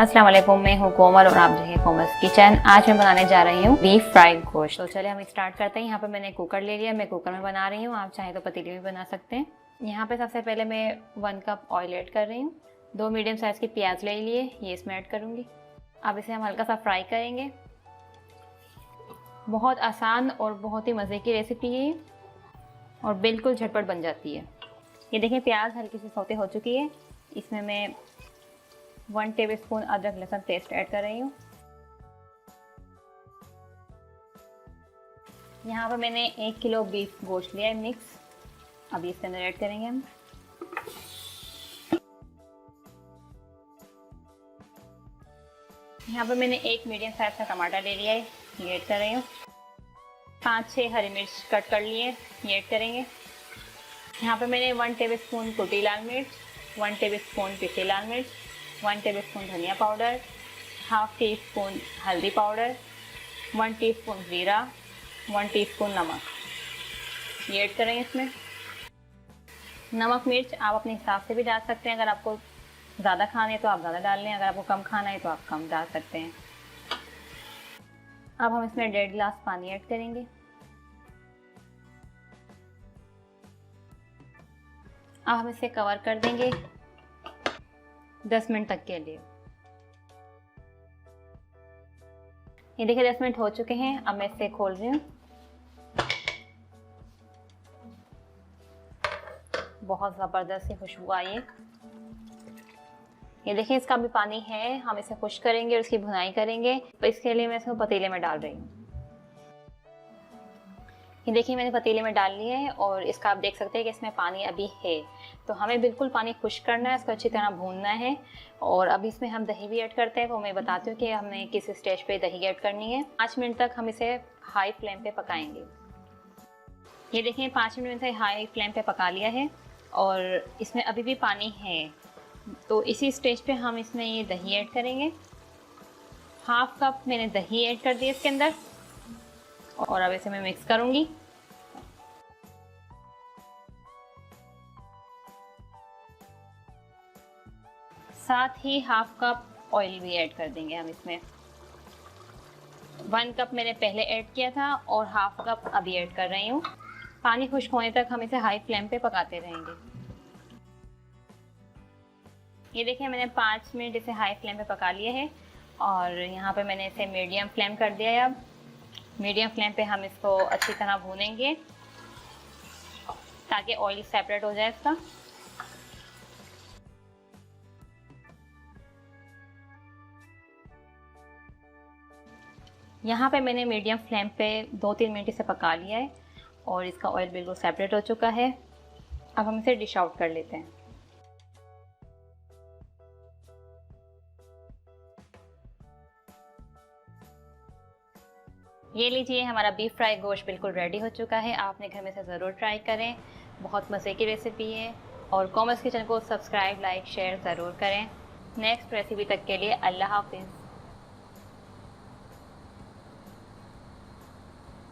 अस्सलाम वालेकुम, मैं हूँ कोमल और आप देखें कोमल्स किचन। आज मैं बनाने जा रही हूँ बीफ फ्राइड गोश्त। तो चलिए हम स्टार्ट करते हैं। यहाँ पे मैंने कुकर ले लिया, मैं कुकर में बना रही हूँ, आप चाहें तो पतीले में बना सकते हैं। यहाँ पे सबसे पहले मैं 1 कप ऑयल ऐड कर रही हूँ। 2 मीडियम साइज़ की प्याज ले लिए, ये इसमें ऐड करूँगी। अब इसे हम हल्का सा फ्राई करेंगे। बहुत आसान और बहुत ही मज़े की रेसिपी है और बिल्कुल झटपट बन जाती है। ये देखिए प्याज हल्की सी सौते हो चुकी है। इसमें मैं 1 टेबलस्पून अदरक लहसुन पेस्ट ऐड कर रही हूँ। यहाँ पर मैंने 1 किलो बीफ गोश्त लिया है मिक्स, अभी इसके अंदर ऐड करेंगे हम। यहाँ पर मैंने 1 मीडियम साइज का टमाटर ले लिया है, ये ऐड कर रही हूँ। 5-6 हरी मिर्च कट कर लिए, ये ऐड करेंगे। यहाँ पर मैंने 1 टेबलस्पून कुटी लाल मिर्च, 1 टेबलस्पून पिसी लाल मिर्च, 1 टेबलस्पून धनिया पाउडर, हाफ टी स्पून हल्दी पाउडर, 1 टीस्पून जीरा, 1 टीस्पून नमक, ये ऐड करेंगे इसमें। नमक मिर्च आप अपने हिसाब से भी डाल सकते हैं, अगर आपको ज़्यादा खाना है तो आप ज़्यादा डाल लें, अगर आपको कम खाना है तो आप कम डाल सकते हैं। अब हम इसमें 1.5 गिलास पानी ऐड करेंगे। अब हम इसे कवर कर देंगे 10 मिनट तक के लिए। ये देखिए 10 मिनट हो चुके हैं। अब मैं इसे खोल रही हूँ। बहुत ज़बरदस्त सी खुशबू आई है। ये देखिए इसका भी पानी है, हम इसे खुश्क करेंगे और इसकी भुनाई करेंगे। तो इसके लिए मैं इसको पतीले में डाल रही हूँ। ये देखिए मैंने पतीले में डाल लिया है और इसका आप देख सकते हैं कि इसमें पानी अभी है, तो हमें बिल्कुल पानी खुश्क करना है, इसको अच्छी तरह भूनना है। और अभी इसमें हम दही भी ऐड करते हैं, तो मैं बताती हूँ कि हमने किस स्टेज पे दही ऐड करनी है। 5 मिनट तक हम इसे हाई फ्लेम पे पकाएंगे। ये देखिए 5 मिनट में से हाई फ्लेम पे पका लिया है और इसमें अभी भी पानी है, तो इसी स्टेज पे हम इसमें ये दही ऐड करेंगे। हाफ कप मैंने दही ऐड कर दिया इसके अंदर और अब इसे मैं मिक्स करूँगी। साथ ही हाफ कप ऑयल भी ऐड कर देंगे हम इसमें। 1 कप मैंने पहले ऐड किया था और हाफ कप अभी ऐड कर रही हूँ। पानी खुश्क होने तक हम इसे हाई फ्लेम पे पकाते रहेंगे। ये देखिए मैंने 5 मिनट इसे हाई फ्लेम पे पका लिया है और यहाँ पे मैंने इसे मीडियम फ्लेम कर दिया है। अब मीडियम फ्लेम पे हम इसको अच्छी तरह भूनेंगे ताकि ऑयल सेपरेट हो जाए इसका। यहाँ पे मैंने मीडियम फ्लेम पे 2-3 मिनट इसे पका लिया है और इसका ऑयल बिल्कुल सेपरेट हो चुका है। अब हम इसे डिश आउट कर लेते हैं। ये लीजिए हमारा बीफ फ्राई गोश्त बिल्कुल रेडी हो चुका है। आप अपने घर में से ज़रूर ट्राई करें, बहुत मज़े की रेसिपी है। और कोमल्स किचन को सब्सक्राइब, लाइक, शेयर ज़रूर करें। नेक्स्ट रेसिपी तक के लिए अल्लाह हाफिज़।